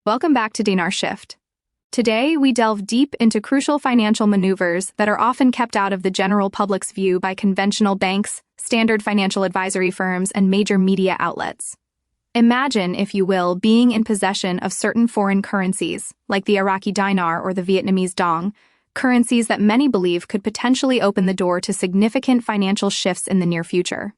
Welcome back to Dinar Shift. Today, we delve deep into crucial financial maneuvers that are often kept out of the general public's view by conventional banks, standard financial advisory firms, and major media outlets. Imagine, if you will, being in possession of certain foreign currencies, like the Iraqi Dinar or the Vietnamese Dong, currencies that many believe could potentially open the door to significant financial shifts in the near future.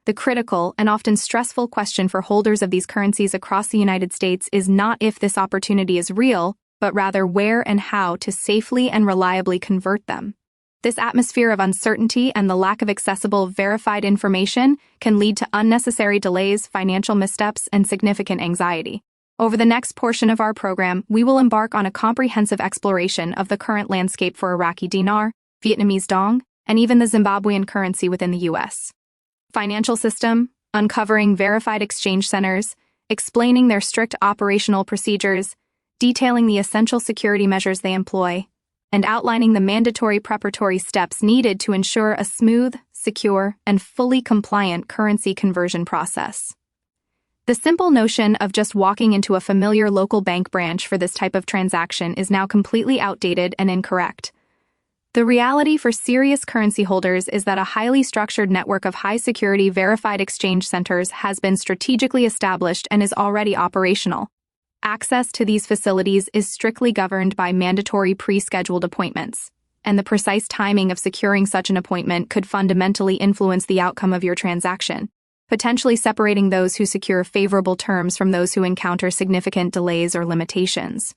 The critical and often stressful question for holders of these currencies across the United States is not if this opportunity is real, but rather where and how to safely and reliably convert them. This atmosphere of uncertainty and the lack of accessible, verified information can lead to unnecessary delays, financial missteps, and significant anxiety. Over the next portion of our program, we will embark on a comprehensive exploration of the current landscape for Iraqi Dinar, Vietnamese Dong, and even the Zimbabwean currency within the U.S. Financial system, uncovering verified exchange centers, explaining their strict operational procedures, detailing the essential security measures they employ, and outlining the mandatory preparatory steps needed to ensure a smooth, secure, and fully compliant currency conversion process. The simple notion of just walking into a familiar local bank branch for this type of transaction is now completely outdated and incorrect. The reality for serious currency holders is that a highly structured network of high-security verified exchange centers has been strategically established and is already operational. Access to these facilities is strictly governed by mandatory pre-scheduled appointments, and the precise timing of securing such an appointment could fundamentally influence the outcome of your transaction, potentially separating those who secure favorable terms from those who encounter significant delays or limitations.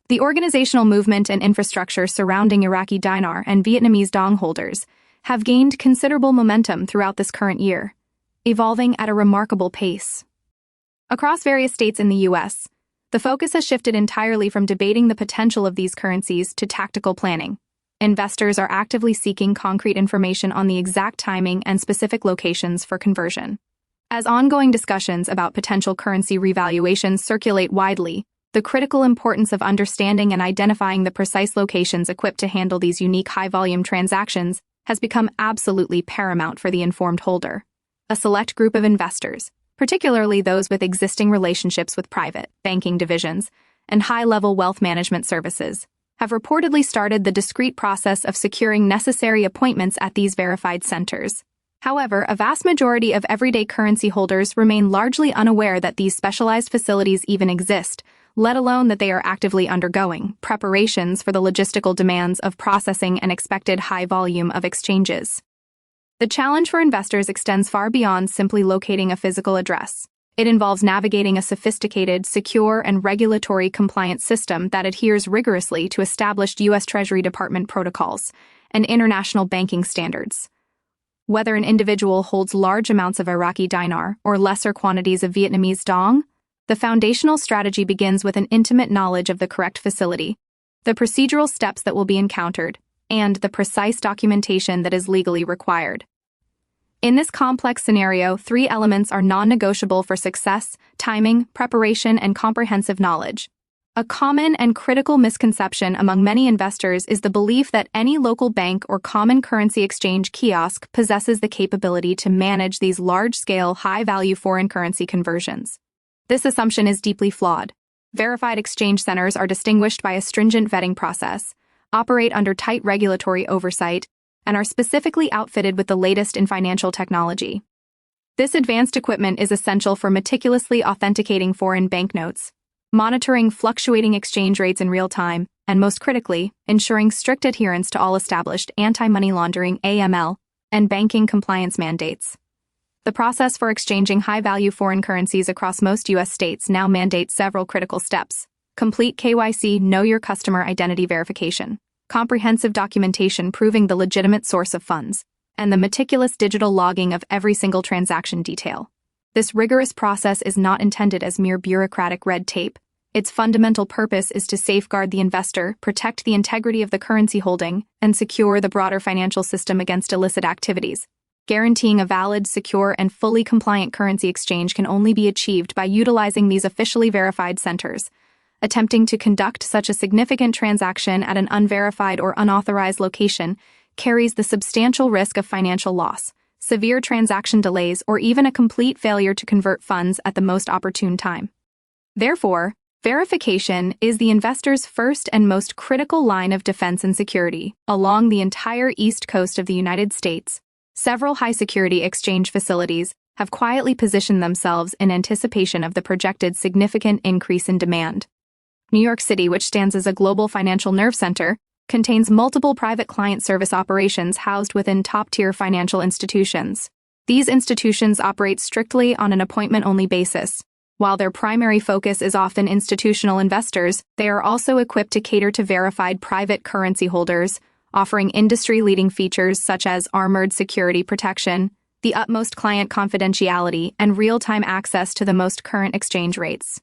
The organizational movement and infrastructure surrounding Iraqi Dinar and Vietnamese Dong holders have gained considerable momentum throughout this current year, evolving at a remarkable pace. Across various states in the U.S., the focus has shifted entirely from debating the potential of these currencies to tactical planning. Investors are actively seeking concrete information on the exact timing and specific locations for conversion. As ongoing discussions about potential currency revaluations circulate widely, the critical importance of understanding and identifying the precise locations equipped to handle these unique high-volume transactions has become absolutely paramount for the informed holder. A select group of investors, particularly those with existing relationships with private banking divisions and high-level wealth management services, have reportedly started the discreet process of securing necessary appointments at these verified centers. However, a vast majority of everyday currency holders remain largely unaware that these specialized facilities even exist, let alone that they are actively undergoing preparations for the logistical demands of processing an expected high volume of exchanges. The challenge for investors extends far beyond simply locating a physical address. It involves navigating a sophisticated, secure, and regulatory compliant system that adheres rigorously to established U.S. Treasury Department protocols and international banking standards. Whether an individual holds large amounts of Iraqi dinar or lesser quantities of Vietnamese dong, the foundational strategy begins with an intimate knowledge of the correct facility, the procedural steps that will be encountered, and the precise documentation that is legally required. In this complex scenario, three elements are non-negotiable for success: timing, preparation, and comprehensive knowledge. A common and critical misconception among many investors is the belief that any local bank or common currency exchange kiosk possesses the capability to manage these large-scale, high-value foreign currency conversions. This assumption is deeply flawed. Verified exchange centers are distinguished by a stringent vetting process, operate under tight regulatory oversight, and are specifically outfitted with the latest in financial technology. This advanced equipment is essential for meticulously authenticating foreign banknotes, monitoring fluctuating exchange rates in real time, and most critically, ensuring strict adherence to all established anti-money laundering (AML) and banking compliance mandates. The process for exchanging high-value foreign currencies across most U.S. states now mandates several critical steps: complete KYC, Know Your Customer identity verification, comprehensive documentation proving the legitimate source of funds, and the meticulous digital logging of every single transaction detail. This rigorous process is not intended as mere bureaucratic red tape. Its fundamental purpose is to safeguard the investor, protect the integrity of the currency holding, and secure the broader financial system against illicit activities. Guaranteeing a valid, secure, and fully compliant currency exchange can only be achieved by utilizing these officially verified centers. Attempting to conduct such a significant transaction at an unverified or unauthorized location carries the substantial risk of financial loss, severe transaction delays, or even a complete failure to convert funds at the most opportune time. Therefore, verification is the investor's first and most critical line of defense and security. Along the entire east coast of the United States, several high-security exchange facilities have quietly positioned themselves in anticipation of the projected significant increase in demand. New York City, which stands as a global financial nerve center, contains multiple private client service operations housed within top-tier financial institutions. These institutions operate strictly on an appointment-only basis. While their primary focus is often institutional investors, they are also equipped to cater to verified private currency holders, offering industry-leading features such as armored security protection, the utmost client confidentiality, and real-time access to the most current exchange rates.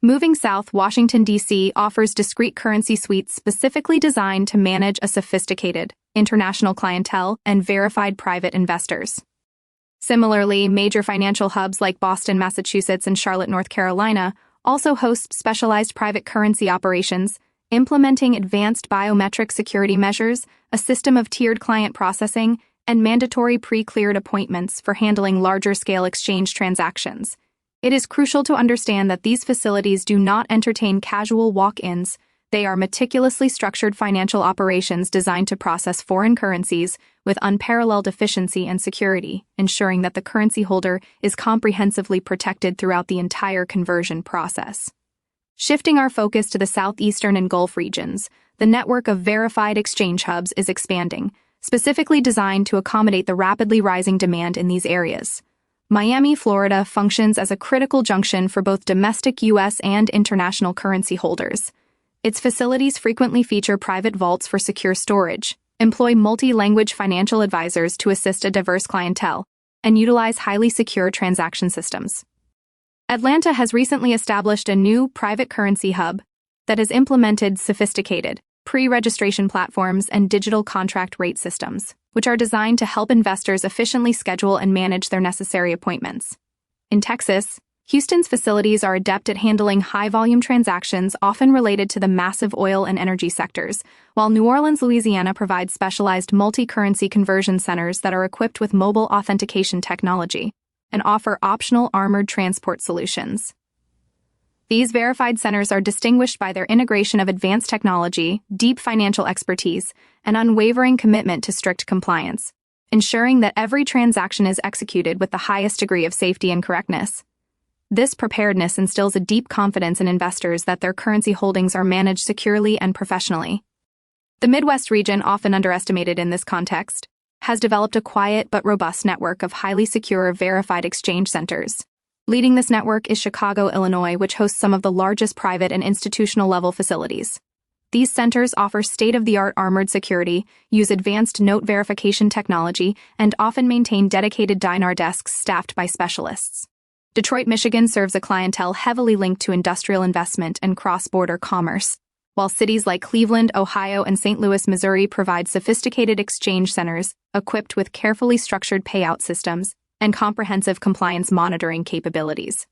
Moving south, Washington, D.C. offers discrete currency suites specifically designed to manage a sophisticated, international clientele and verified private investors. Similarly, major financial hubs like Boston, Massachusetts, and Charlotte, North Carolina also host specialized private currency operations, implementing advanced biometric security measures, a system of tiered client processing, and mandatory pre-cleared appointments for handling larger-scale exchange transactions. It is crucial to understand that these facilities do not entertain casual walk-ins. They are meticulously structured financial operations designed to process foreign currencies with unparalleled efficiency and security, ensuring that the currency holder is comprehensively protected throughout the entire conversion process. Shifting our focus to the southeastern and Gulf regions, the network of verified exchange hubs is expanding, specifically designed to accommodate the rapidly rising demand in these areas. Miami, Florida functions as a critical junction for both domestic U.S. and international currency holders. Its facilities frequently feature private vaults for secure storage, employ multi-language financial advisors to assist a diverse clientele, and utilize highly secure transaction systems. Atlanta has recently established a new private currency hub that has implemented sophisticated pre-registration platforms and digital contract rate systems, which are designed to help investors efficiently schedule and manage their necessary appointments. In Texas, Houston's facilities are adept at handling high-volume transactions often related to the massive oil and energy sectors, while New Orleans, Louisiana provides specialized multi-currency conversion centers that are equipped with mobile authentication technology and offer optional armored transport solutions. These verified centers are distinguished by their integration of advanced technology, deep financial expertise, and unwavering commitment to strict compliance, ensuring that every transaction is executed with the highest degree of safety and correctness. This preparedness instills a deep confidence in investors that their currency holdings are managed securely and professionally. The Midwest region, often underestimated in this context, has developed a quiet but robust network of highly secure verified exchange centers. Leading this network is Chicago, Illinois, which hosts some of the largest private and institutional-level facilities. These centers offer state-of-the-art armored security, use advanced note verification technology, and often maintain dedicated dinar desks staffed by specialists. Detroit, Michigan serves a clientele heavily linked to industrial investment and cross-border commerce, while cities like Cleveland, Ohio, and St. Louis, Missouri provide sophisticated exchange centers equipped with carefully structured payout systems and comprehensive compliance monitoring capabilities.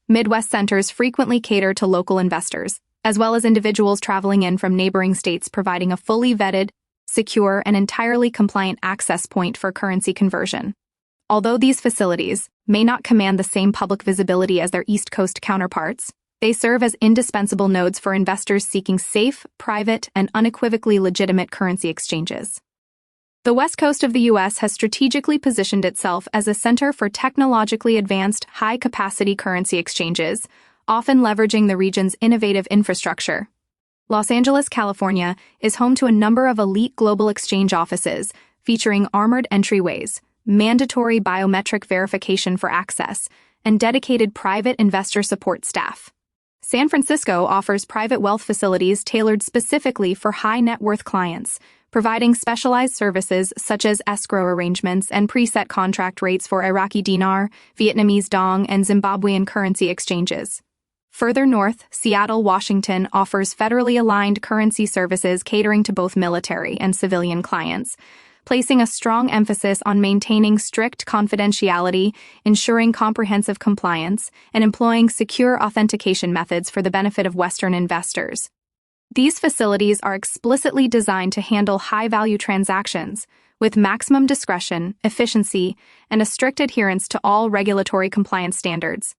Midwest centers frequently cater to local investors, as well as individuals traveling in from neighboring states, providing a fully vetted, secure, and entirely compliant access point for currency conversion. Although these facilities may not command the same public visibility as their East Coast counterparts, they serve as indispensable nodes for investors seeking safe, private, and unequivocally legitimate currency exchanges. The West Coast of the U.S. has strategically positioned itself as a center for technologically advanced, high-capacity currency exchanges, often leveraging the region's innovative infrastructure. Los Angeles, California, is home to a number of elite global exchange offices, featuring armored entryways, mandatory biometric verification for access, and dedicated private investor support staff. San Francisco offers private wealth facilities tailored specifically for high-net-worth clients, providing specialized services such as escrow arrangements and preset contract rates for Iraqi Dinar, Vietnamese Dong, and Zimbabwean currency exchanges. Further north, Seattle, Washington offers federally aligned currency services catering to both military and civilian clients, placing a strong emphasis on maintaining strict confidentiality, ensuring comprehensive compliance, and employing secure authentication methods for the benefit of Western investors. These facilities are explicitly designed to handle high-value transactions with maximum discretion, efficiency, and a strict adherence to all regulatory compliance standards.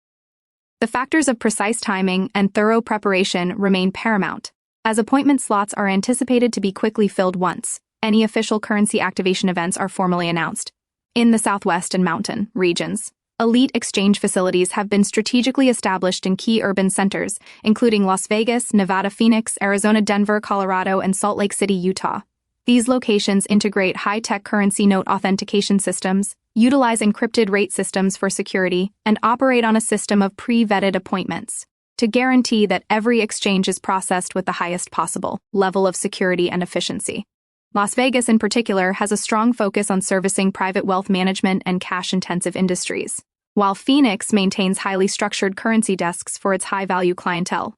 The factors of precise timing and thorough preparation remain paramount, as appointment slots are anticipated to be quickly filled once any official currency activation events are formally announced. In the Southwest and mountain regions, elite exchange facilities have been strategically established in key urban centers, including Las Vegas, Nevada, Phoenix, Arizona, Denver, Colorado, and Salt Lake City, Utah. These locations integrate high-tech currency note authentication systems, utilize encrypted rate systems for security, and operate on a system of pre-vetted appointments to guarantee that every exchange is processed with the highest possible level of security and efficiency. Las Vegas, in particular, has a strong focus on servicing private wealth management and cash-intensive industries, while Phoenix maintains highly structured currency desks for its high-value clientele.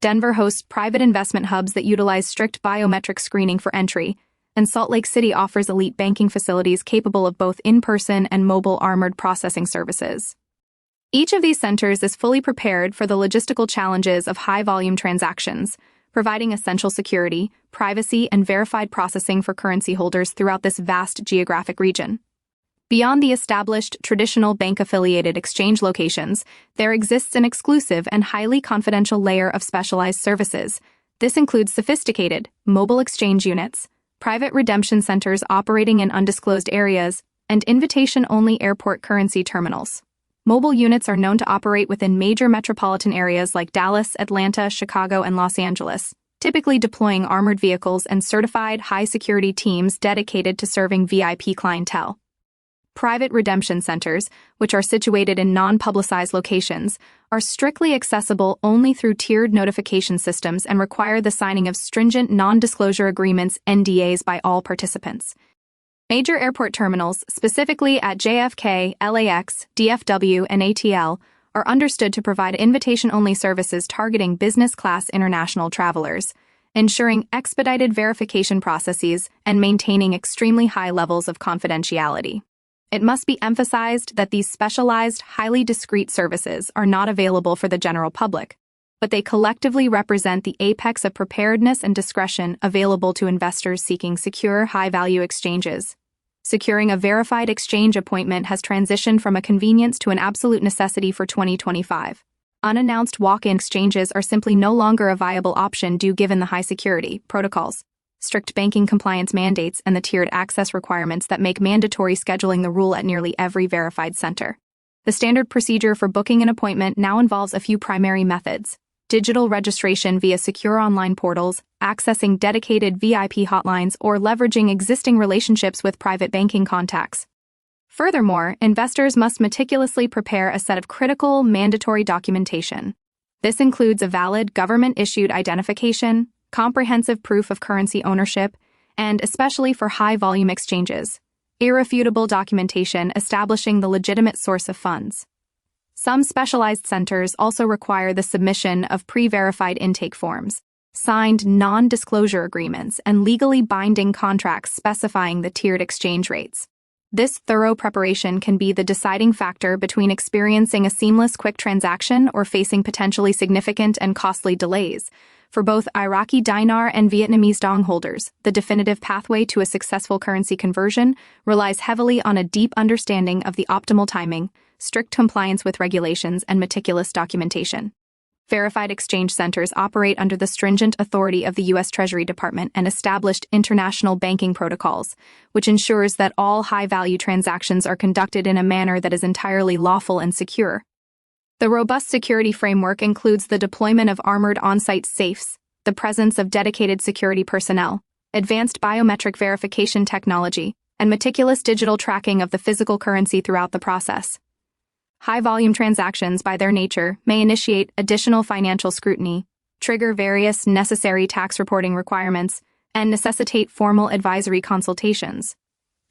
Denver hosts private investment hubs that utilize strict biometric screening for entry, and Salt Lake City offers elite banking facilities capable of both in-person and mobile armored processing services. Each of these centers is fully prepared for the logistical challenges of high-volume transactions, providing essential security, privacy, and verified processing for currency holders throughout this vast geographic region. Beyond the established, traditional bank-affiliated exchange locations, there exists an exclusive and highly confidential layer of specialized services. This includes sophisticated, mobile exchange units, private redemption centers operating in undisclosed areas, and invitation-only airport currency terminals. Mobile units are known to operate within major metropolitan areas like Dallas, Atlanta, Chicago, and Los Angeles, typically deploying armored vehicles and certified high-security teams dedicated to serving VIP clientele. Private redemption centers, which are situated in non-publicized locations, are strictly accessible only through tiered notification systems and require the signing of stringent non-disclosure agreements (NDAs) by all participants. Major airport terminals, specifically at JFK, LAX, DFW, and ATL, are understood to provide invitation-only services targeting business-class international travelers, ensuring expedited verification processes and maintaining extremely high levels of confidentiality. It must be emphasized that these specialized, highly discreet services are not available for the general public, but they collectively represent the apex of preparedness and discretion available to investors seeking secure, high-value exchanges. Securing a verified exchange appointment has transitioned from a convenience to an absolute necessity for 2025. Unannounced walk-in exchanges are simply no longer a viable option given the high security protocols, strict banking compliance mandates, and the tiered access requirements that make mandatory scheduling the rule at nearly every verified center. The standard procedure for booking an appointment now involves a few primary methods: digital registration via secure online portals, accessing dedicated VIP hotlines, or leveraging existing relationships with private banking contacts. Furthermore, investors must meticulously prepare a set of critical, mandatory documentation. This includes a valid government-issued identification, comprehensive proof of currency ownership, and, especially for high-volume exchanges, irrefutable documentation establishing the legitimate source of funds. Some specialized centers also require the submission of pre-verified intake forms, signed non-disclosure agreements, and legally binding contracts specifying the tiered exchange rates. This thorough preparation can be the deciding factor between experiencing a seamless, quick transaction or facing potentially significant and costly delays. For both Iraqi Dinar and Vietnamese Dong holders, the definitive pathway to a successful currency conversion relies heavily on a deep understanding of the optimal timing, strict compliance with regulations, and meticulous documentation. Verified exchange centers operate under the stringent authority of the U.S. Treasury Department and established international banking protocols, which ensures that all high-value transactions are conducted in a manner that is entirely lawful and secure. The robust security framework includes the deployment of armored on-site safes, the presence of dedicated security personnel, advanced biometric verification technology, and meticulous digital tracking of the physical currency throughout the process. High-volume transactions, by their nature, may initiate additional financial scrutiny, trigger various necessary tax reporting requirements, and necessitate formal advisory consultations.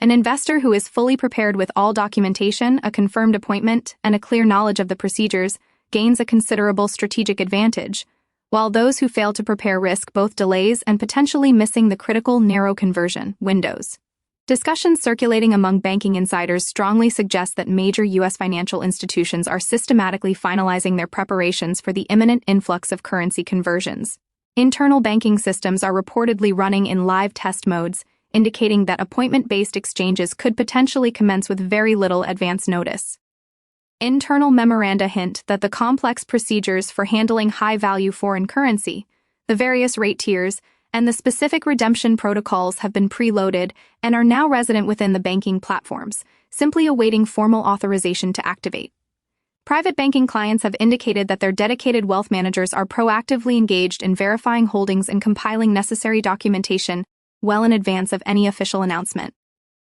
An investor who is fully prepared with all documentation, a confirmed appointment, and a clear knowledge of the procedures gains a considerable strategic advantage, while those who fail to prepare risk both delays and potentially missing the critical narrow conversion windows. Discussions circulating among banking insiders strongly suggest that major U.S. financial institutions are systematically finalizing their preparations for the imminent influx of currency conversions. Internal banking systems are reportedly running in live test modes, indicating that appointment-based exchanges could potentially commence with very little advance notice. Internal memoranda hint that the complex procedures for handling high-value foreign currency, the various rate tiers, and the specific redemption protocols have been preloaded and are now resident within the banking platforms, simply awaiting formal authorization to activate. Private banking clients have indicated that their dedicated wealth managers are proactively engaged in verifying holdings and compiling necessary documentation well in advance of any official announcement.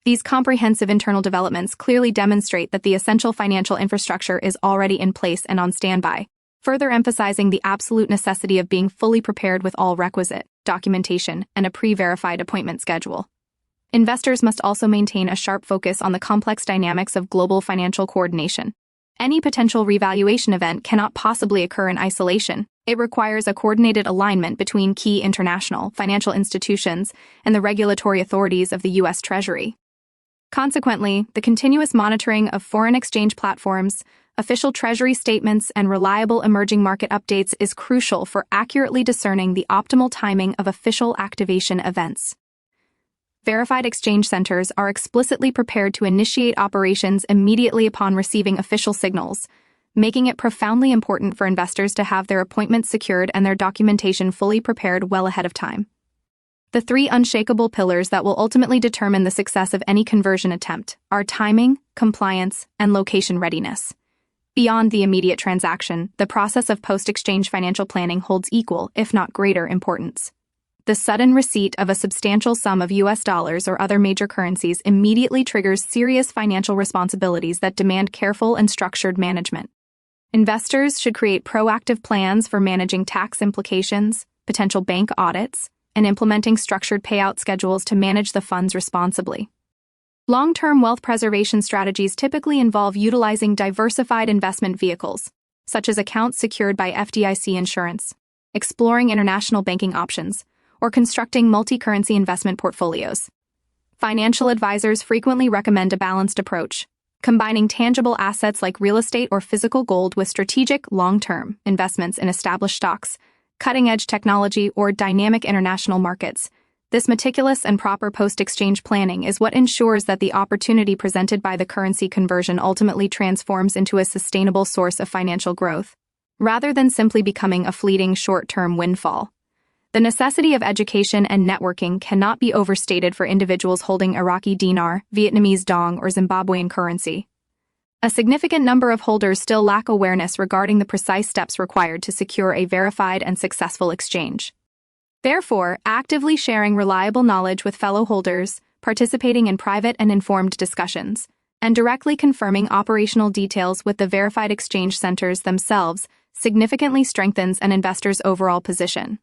These comprehensive internal developments clearly demonstrate that the essential financial infrastructure is already in place and on standby, further emphasizing the absolute necessity of being fully prepared with all requisite documentation and a pre-verified appointment schedule. Investors must also maintain a sharp focus on the complex dynamics of global financial coordination. Any potential revaluation event cannot possibly occur in isolation. It requires a coordinated alignment between key international financial institutions and the regulatory authorities of the U.S. Treasury. Consequently, the continuous monitoring of foreign exchange platforms, official Treasury statements, and reliable emerging market updates is crucial for accurately discerning the optimal timing of official activation events. Verified exchange centers are explicitly prepared to initiate operations immediately upon receiving official signals, making it profoundly important for investors to have their appointments secured and their documentation fully prepared well ahead of time. The three unshakable pillars that will ultimately determine the success of any conversion attempt are timing, compliance, and location readiness. Beyond the immediate transaction, the process of post-exchange financial planning holds equal, if not greater, importance. The sudden receipt of a substantial sum of US dollars or other major currencies immediately triggers serious financial responsibilities that demand careful and structured management. Investors should create proactive plans for managing tax implications, potential bank audits, and implementing structured payout schedules to manage the funds responsibly. Long-term wealth preservation strategies typically involve utilizing diversified investment vehicles, such as accounts secured by FDIC insurance, exploring international banking options, or constructing multi-currency investment portfolios. Financial advisors frequently recommend a balanced approach, combining tangible assets like real estate or physical gold with strategic, long-term investments in established stocks, cutting-edge technology, or dynamic international markets. This meticulous and proper post-exchange planning is what ensures that the opportunity presented by the currency conversion ultimately transforms into a sustainable source of financial growth, rather than simply becoming a fleeting short-term windfall. The necessity of education and networking cannot be overstated for individuals holding Iraqi Dinar, Vietnamese Dong, or Zimbabwean currency. A significant number of holders still lack awareness regarding the precise steps required to secure a verified and successful exchange. Therefore, actively sharing reliable knowledge with fellow holders, participating in private and informed discussions, and directly confirming operational details with the verified exchange centers themselves significantly strengthens an investor's overall position.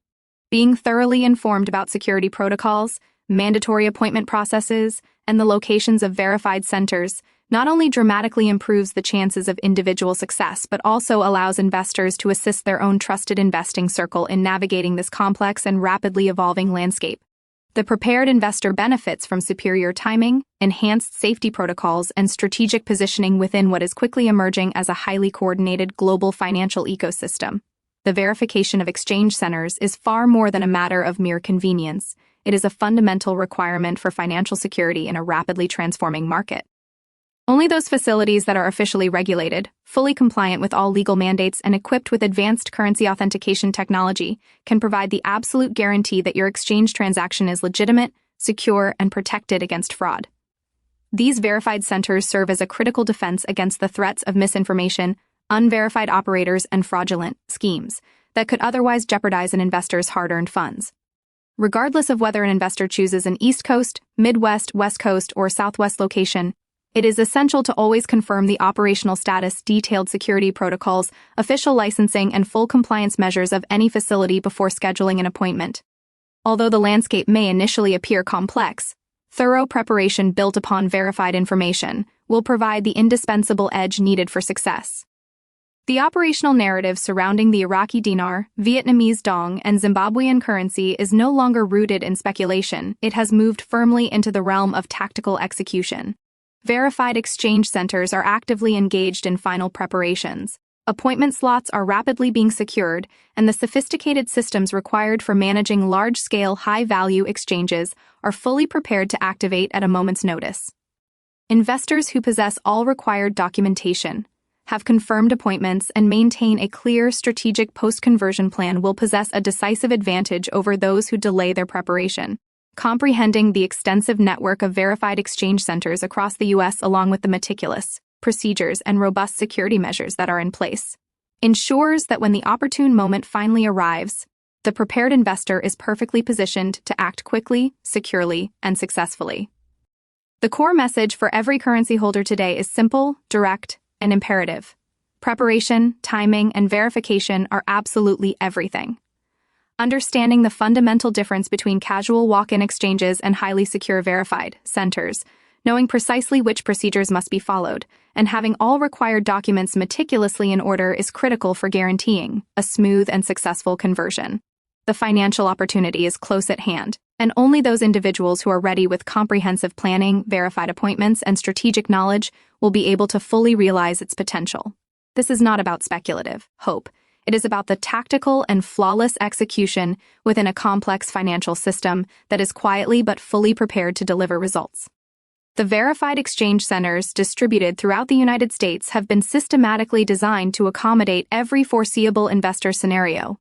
Being thoroughly informed about security protocols, mandatory appointment processes, and the locations of verified centers not only dramatically improves the chances of individual success, but also allows investors to assist their own trusted investing circle in navigating this complex and rapidly evolving landscape. The prepared investor benefits from superior timing, enhanced safety protocols, and strategic positioning within what is quickly emerging as a highly coordinated global financial ecosystem. The verification of exchange centers is far more than a matter of mere convenience. It is a fundamental requirement for financial security in a rapidly transforming market. Only those facilities that are officially regulated, fully compliant with all legal mandates, and equipped with advanced currency authentication technology can provide the absolute guarantee that your exchange transaction is legitimate, secure, and protected against fraud. These verified centers serve as a critical defense against the threats of misinformation, unverified operators, and fraudulent schemes that could otherwise jeopardize an investor's hard-earned funds. Regardless of whether an investor chooses an East Coast, Midwest, West Coast, or Southwest location, it is essential to always confirm the operational status, detailed security protocols, official licensing, and full compliance measures of any facility before scheduling an appointment. Although the landscape may initially appear complex, thorough preparation built upon verified information will provide the indispensable edge needed for success. The operational narrative surrounding the Iraqi dinar, Vietnamese dong, and Zimbabwean currency is no longer rooted in speculation. It has moved firmly into the realm of tactical execution. Verified exchange centers are actively engaged in final preparations. Appointment slots are rapidly being secured, and the sophisticated systems required for managing large-scale, high-value exchanges are fully prepared to activate at a moment's notice. Investors who possess all required documentation, have confirmed appointments, and maintain a clear, strategic post-conversion plan will possess a decisive advantage over those who delay their preparation. Comprehending the extensive network of verified exchange centers across the U.S. along with the meticulous procedures and robust security measures that are in place ensures that when the opportune moment finally arrives, the prepared investor is perfectly positioned to act quickly, securely, and successfully. The core message for every currency holder today is simple, direct, and imperative. Preparation, timing, and verification are absolutely everything. Understanding the fundamental difference between casual walk-in exchanges and highly secure verified centers, knowing precisely which procedures must be followed, and having all required documents meticulously in order is critical for guaranteeing a smooth and successful conversion. The financial opportunity is close at hand, and only those individuals who are ready with comprehensive planning, verified appointments, and strategic knowledge will be able to fully realize its potential. This is not about speculative hope. It is about the tactical and flawless execution within a complex financial system that is quietly but fully prepared to deliver results. The verified exchange centers distributed throughout the United States have been systematically designed to accommodate every foreseeable investor scenario.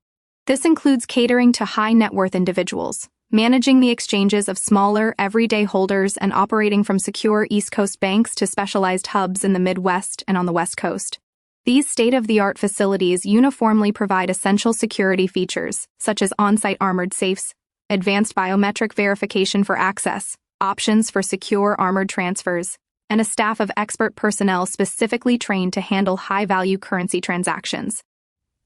This includes catering to high-net-worth individuals, managing the exchanges of smaller, everyday holders, and operating from secure East Coast banks to specialized hubs in the Midwest and on the West Coast. These state-of-the-art facilities uniformly provide essential security features, such as on-site armored safes, advanced biometric verification for access, options for secure armored transfers, and a staff of expert personnel specifically trained to handle high-value currency transactions.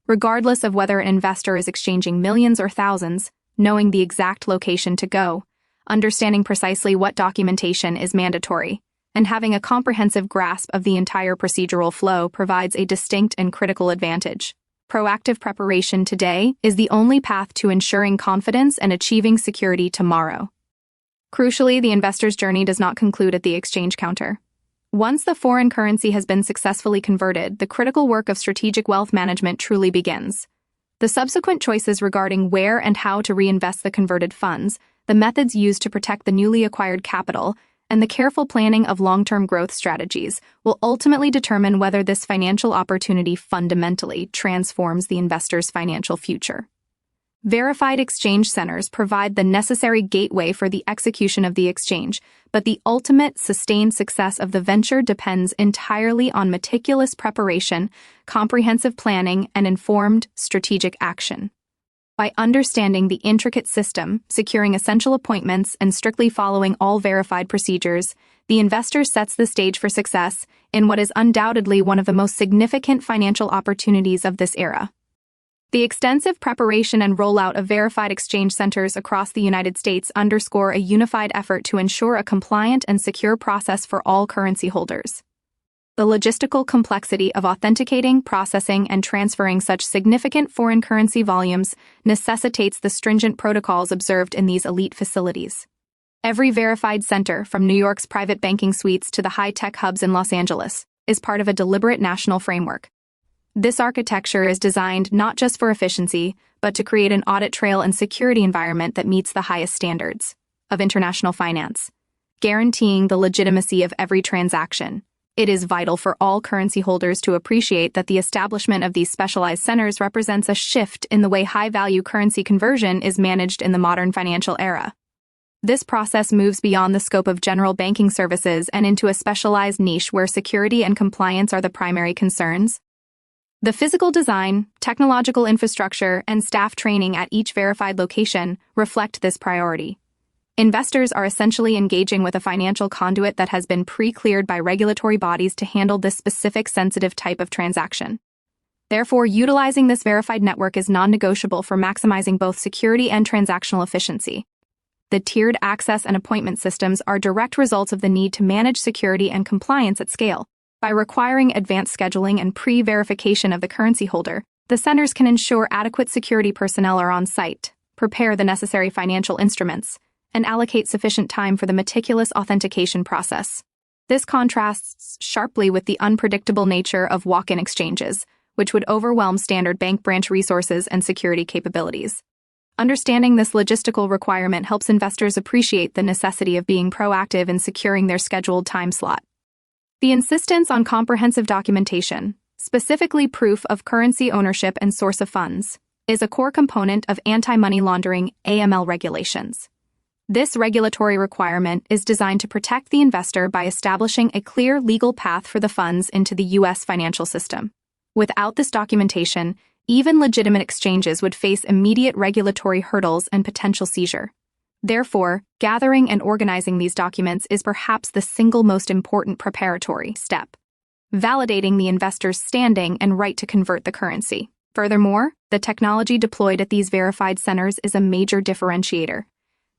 Regardless of whether an investor is exchanging millions or thousands, knowing the exact location to go, understanding precisely what documentation is mandatory, and having a comprehensive grasp of the entire procedural flow provides a distinct and critical advantage. Proactive preparation today is the only path to ensuring confidence and achieving security tomorrow. Crucially, the investor's journey does not conclude at the exchange counter. Once the foreign currency has been successfully converted, the critical work of strategic wealth management truly begins. The subsequent choices regarding where and how to reinvest the converted funds, the methods used to protect the newly acquired capital, and the careful planning of long-term growth strategies will ultimately determine whether this financial opportunity fundamentally transforms the investor's financial future. Verified exchange centers provide the necessary gateway for the execution of the exchange, but the ultimate sustained success of the venture depends entirely on meticulous preparation, comprehensive planning, and informed strategic action. By understanding the intricate system, securing essential appointments, and strictly following all verified procedures, the investor sets the stage for success in what is undoubtedly one of the most significant financial opportunities of this era. The extensive preparation and rollout of verified exchange centers across the United States underscore a unified effort to ensure a compliant and secure process for all currency holders. The logistical complexity of authenticating, processing, and transferring such significant foreign currency volumes necessitates the stringent protocols observed in these elite facilities. Every verified center, from New York's private banking suites to the high-tech hubs in Los Angeles, is part of a deliberate national framework. This architecture is designed not just for efficiency, but to create an audit trail and security environment that meets the highest standards of international finance, guaranteeing the legitimacy of every transaction. It is vital for all currency holders to appreciate that the establishment of these specialized centers represents a shift in the way high-value currency conversion is managed in the modern financial era. This process moves beyond the scope of general banking services and into a specialized niche where security and compliance are the primary concerns. The physical design, technological infrastructure, and staff training at each verified location reflect this priority. Investors are essentially engaging with a financial conduit that has been pre-cleared by regulatory bodies to handle this specific sensitive type of transaction. Therefore, utilizing this verified network is non-negotiable for maximizing both security and transactional efficiency. The tiered access and appointment systems are direct results of the need to manage security and compliance at scale. By requiring advanced scheduling and pre-verification of the currency holder, the centers can ensure adequate security personnel are on site, prepare the necessary financial instruments, and allocate sufficient time for the meticulous authentication process. This contrasts sharply with the unpredictable nature of walk-in exchanges, which would overwhelm standard bank branch resources and security capabilities. Understanding this logistical requirement helps investors appreciate the necessity of being proactive in securing their scheduled time slot. The insistence on comprehensive documentation, specifically proof of currency ownership and source of funds, is a core component of anti-money laundering (AML) regulations. This regulatory requirement is designed to protect the investor by establishing a clear legal path for the funds into the U.S. financial system. Without this documentation, even legitimate exchanges would face immediate regulatory hurdles and potential seizure. Therefore, gathering and organizing these documents is perhaps the single most important preparatory step, validating the investor's standing and right to convert the currency. Furthermore, the technology deployed at these verified centers is a major differentiator.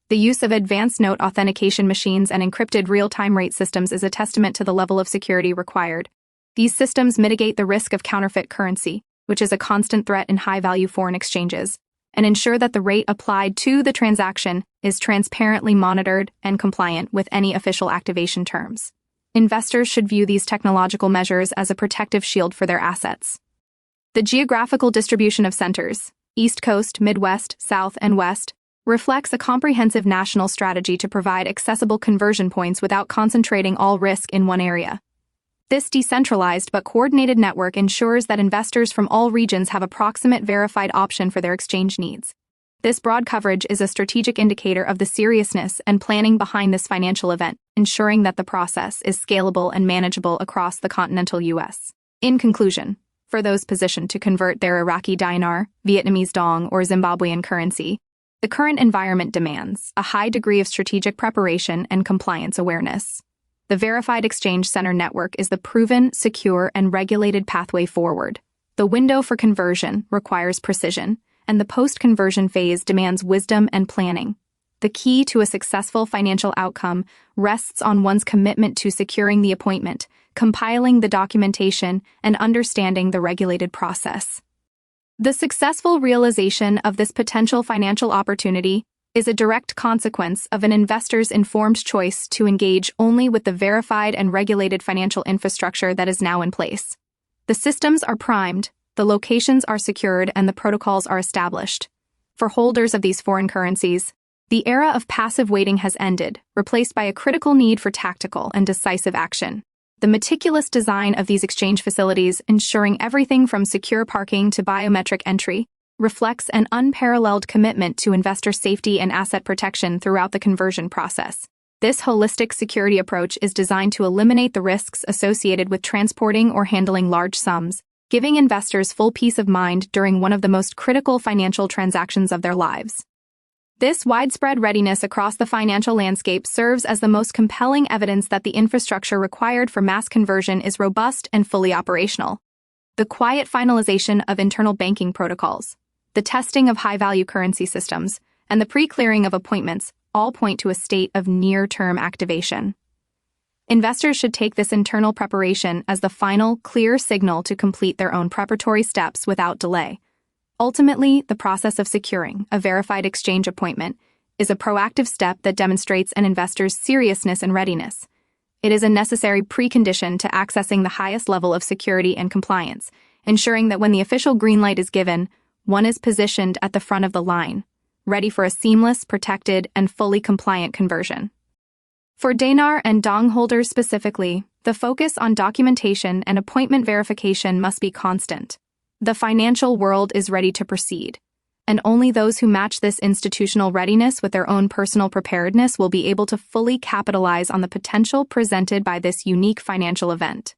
The use of advanced note authentication machines and encrypted real-time rate systems is a testament to the level of security required. These systems mitigate the risk of counterfeit currency, which is a constant threat in high-value foreign exchanges, and ensure that the rate applied to the transaction is transparently monitored and compliant with any official activation terms. Investors should view these technological measures as a protective shield for their assets. The geographical distribution of centers, East Coast, Midwest, South, and West, reflects a comprehensive national strategy to provide accessible conversion points without concentrating all risk in one area. This decentralized but coordinated network ensures that investors from all regions have a proximate verified option for their exchange needs. This broad coverage is a strategic indicator of the seriousness and planning behind this financial event, ensuring that the process is scalable and manageable across the continental U.S. In conclusion, for those positioned to convert their Iraqi Dinar, Vietnamese Dong, or Zimbabwean currency, the current environment demands a high degree of strategic preparation and compliance awareness. The Verified Exchange Center network is the proven, secure, and regulated pathway forward. The window for conversion requires precision, and the post-conversion phase demands wisdom and planning. The key to a successful financial outcome rests on one's commitment to securing the appointment, compiling the documentation, and understanding the regulated process. The successful realization of this potential financial opportunity is a direct consequence of an investor's informed choice to engage only with the verified and regulated financial infrastructure that is now in place. The systems are primed, the locations are secured, and the protocols are established. For holders of these foreign currencies, the era of passive waiting has ended, replaced by a critical need for tactical and decisive action. The meticulous design of these exchange facilities, ensuring everything from secure parking to biometric entry, reflects an unparalleled commitment to investor safety and asset protection throughout the conversion process. This holistic security approach is designed to eliminate the risks associated with transporting or handling large sums, giving investors full peace of mind during one of the most critical financial transactions of their lives. This widespread readiness across the financial landscape serves as the most compelling evidence that the infrastructure required for mass conversion is robust and fully operational. The quiet finalization of internal banking protocols, the testing of high-value currency systems, and the pre-clearing of appointments all point to a state of near-term activation. Investors should take this internal preparation as the final, clear signal to complete their own preparatory steps without delay. Ultimately, the process of securing a verified exchange appointment is a proactive step that demonstrates an investor's seriousness and readiness. It is a necessary precondition to accessing the highest level of security and compliance, ensuring that when the official green light is given, one is positioned at the front of the line, ready for a seamless, protected, and fully compliant conversion. For Dinar and Dong holders specifically, the focus on documentation and appointment verification must be constant. The financial world is ready to proceed, and only those who match this institutional readiness with their own personal preparedness will be able to fully capitalize on the potential presented by this unique financial event.